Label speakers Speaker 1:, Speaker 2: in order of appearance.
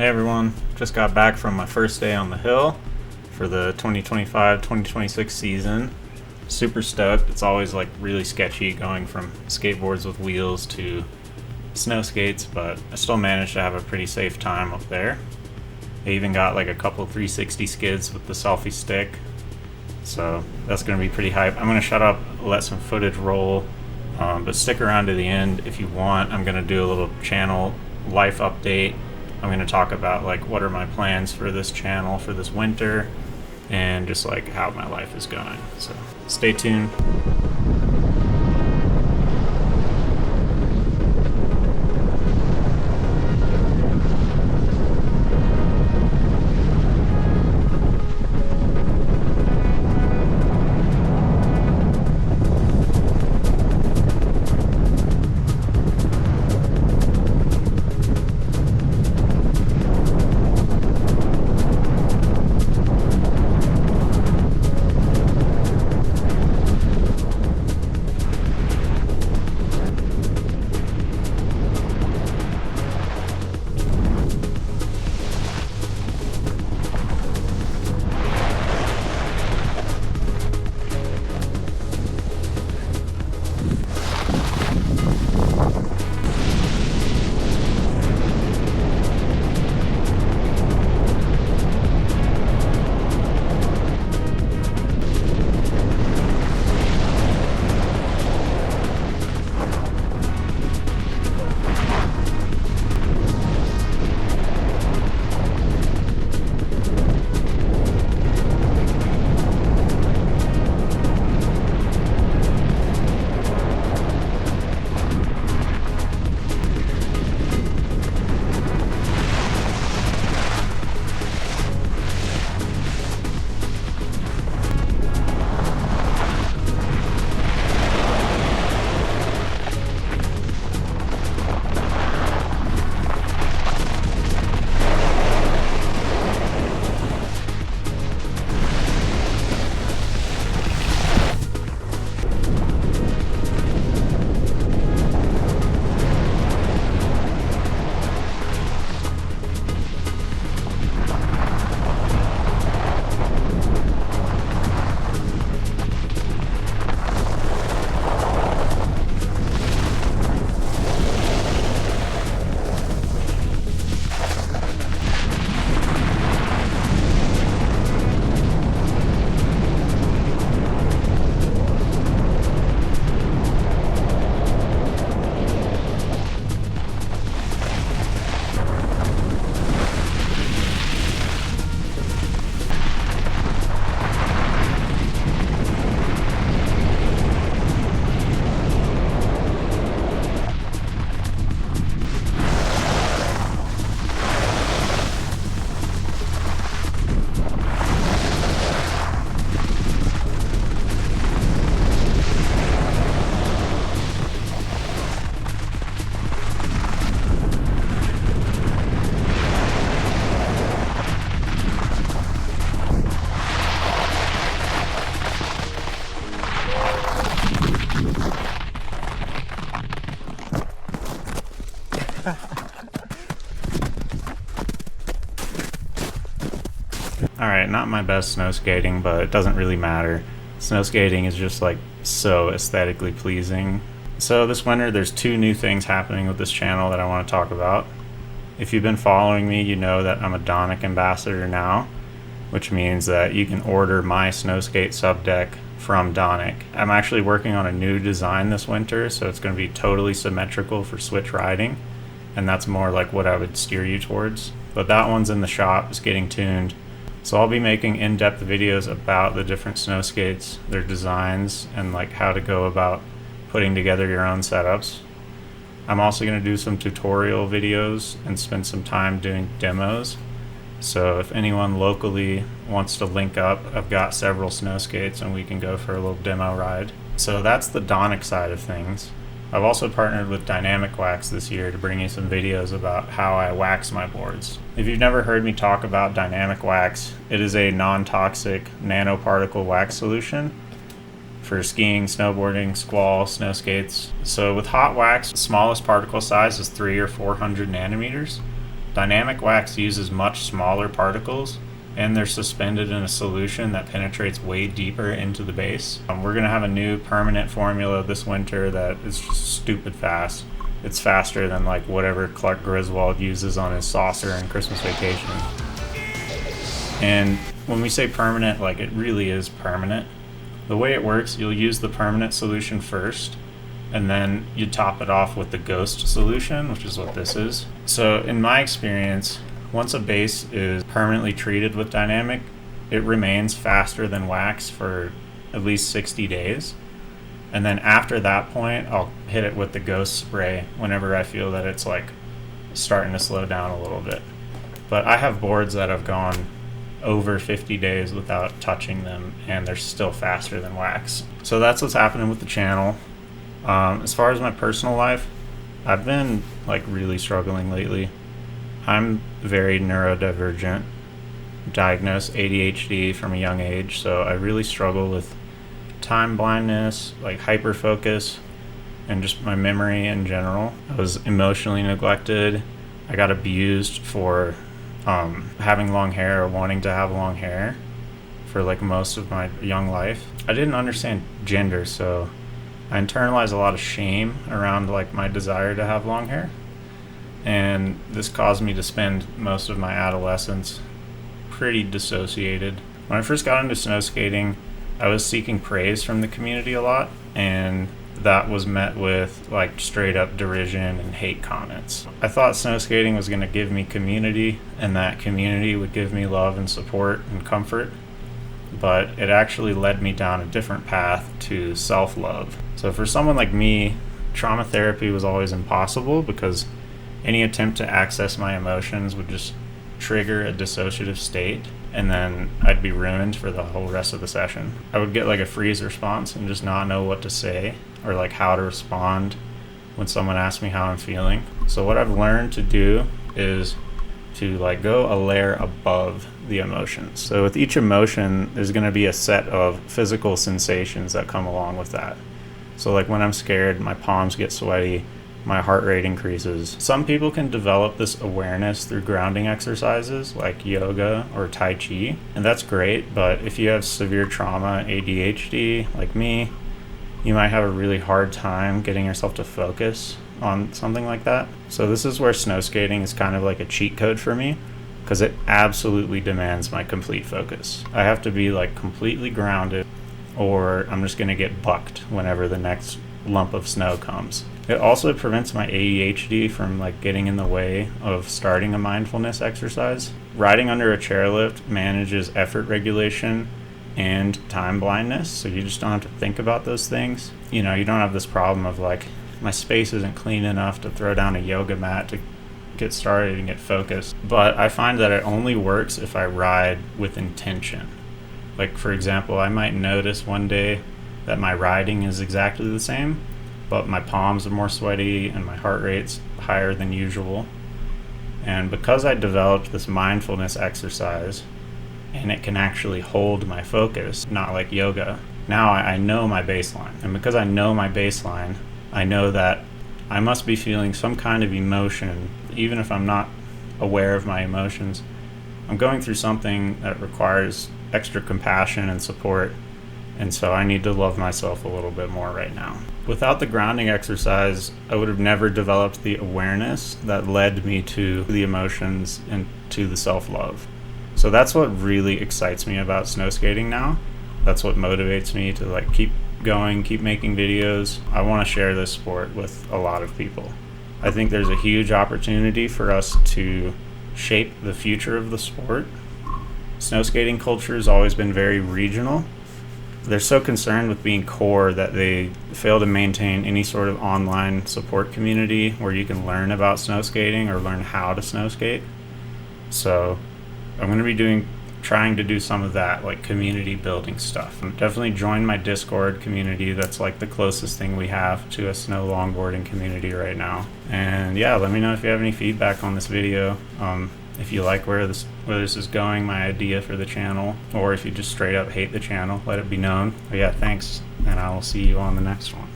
Speaker 1: Hey everyone, just got back from my first day on the hill for the 2025-2026 season. Super stoked. It's always like really sketchy going from skateboards with wheels to snow skates, but I still managed to have a pretty safe time up there. I even got like a couple 360 skids with the selfie stick, so that's going to be pretty hype. I'm going to shut up, let some footage roll, but stick around to the end if you want. I'm going to do a little channel life update. I'm going to talk about like what are my plans for this channel for this winter and just like how my life is going. So stay tuned. Alright, not my best snow skating, but it doesn't really matter. Snow skating is just like so aesthetically pleasing. So this winter there's two new things happening with this channel that I want to talk about. If you've been following me, you know that I'm a Donek ambassador now, which means that you can order my snowskate sub deck from Donek. I'm actually working on a new design this winter, so it's going to be totally symmetrical for switch riding, and that's more like what I would steer you towards. But that one's in the shop, it's getting tuned. So I'll be making in-depth videos about the different snow skates, their designs, and like how to go about putting together your own setups. I'm also going to do some tutorial videos and spend some time doing demos. So if anyone locally wants to link up, I've got several snow skates and we can go for a little demo ride. So that's the Donek side of things. I've also partnered with Dynamic Wax this year to bring you some videos about how I wax my boards. If you've never heard me talk about Dynamic Wax, it is a non-toxic nanoparticle wax solution for skiing, snowboarding, skwal, snow skates. So with hot wax, the smallest particle size is 300 or 400 nanometers, Dynamic wax uses much smaller particles, and they're suspended in a solution that penetrates way deeper into the base. We're going to have a new permanent formula this winter that is just stupid fast. It's faster than like whatever Clark Griswold uses on his saucer in Christmas Vacation. And when we say permanent, like it really is permanent. The way it works, you'll use the permanent solution first, and then you top it off with the ghost solution, which is what this is. So in my experience, once a base is permanently treated with dynamic, it remains faster than wax for at least 60 days. And then after that point, I'll hit it with the ghost spray whenever I feel that it's like starting to slow down a little bit. But I have boards that have gone over 50 days without touching them, and they're still faster than wax. So that's what's happening with the channel. As far as my personal life, I've been like really struggling lately. I'm very neurodivergent, diagnosed ADHD from a young age, so I really struggle with time blindness, like hyperfocus, and just my memory in general. I was emotionally neglected. I got abused for having long hair or wanting to have long hair for like most of my young life. I didn't understand gender, so I internalized a lot of shame around like my desire to have long hair. And this caused me to spend most of my adolescence pretty dissociated. When I first got into snow skating, I was seeking praise from the community a lot, and that was met with like straight up derision and hate comments. I thought snow skating was going to give me community, and that community would give me love and support and comfort, but it actually led me down a different path to self-love. So for someone like me, trauma therapy was always impossible because any attempt to access my emotions would just trigger a dissociative state, and then I'd be ruined for the whole rest of the session. I would get like a freeze response and just not know what to say or like how to respond when someone asks me how I'm feeling. So what I've learned to do is to like go a layer above the emotions. So with each emotion, there's going to be a set of physical sensations that come along with that. So like when I'm scared, my palms get sweaty, my heart rate increases. Some people can develop this awareness through grounding exercises like yoga or Tai Chi, and that's great, but if you have severe trauma, ADHD, like me, you might have a really hard time getting yourself to focus on something like that. So this is where snow skating is kind of like a cheat code for me, because it absolutely demands my complete focus. I have to be like completely grounded, or I'm just gonna get bucked whenever the next lump of snow comes. It also prevents my ADHD from like getting in the way of starting a mindfulness exercise. Riding under a chairlift manages effort regulation and time blindness, so you just don't have to think about those things. You know, you don't have this problem of like, my space isn't clean enough to throw down a yoga mat to get started and get focused. But I find that it only works if I ride with intention. Like for example, I might notice one day that my riding is exactly the same, but my palms are more sweaty and my heart rate's higher than usual. And because I developed this mindfulness exercise, and it can actually hold my focus, not like yoga, now I know my baseline. And because I know my baseline, I know that I must be feeling some kind of emotion, even if I'm not aware of my emotions. I'm going through something that requires extra compassion and support, and so I need to love myself a little bit more right now. Without the grounding exercise, I would have never developed the awareness that led me to the emotions and to the self-love. So that's what really excites me about snow skating now. That's what motivates me to like keep going, keep making videos. I want to share this sport with a lot of people. I think there's a huge opportunity for us to shape the future of the sport. Snow skating culture has always been very regional. They're so concerned with being core that they fail to maintain any sort of online support community where you can learn about snow skating or learn how to snow skate. So I'm going to be trying to do some of that, like community building stuff. Definitely join my Discord community. That's like the closest thing we have to a snow longboarding community right now. And yeah, let me know if you have any feedback on this video. If you like where this is going, my idea for the channel, or if you just straight up hate the channel, let it be known. But yeah, thanks, and I will see you on the next one.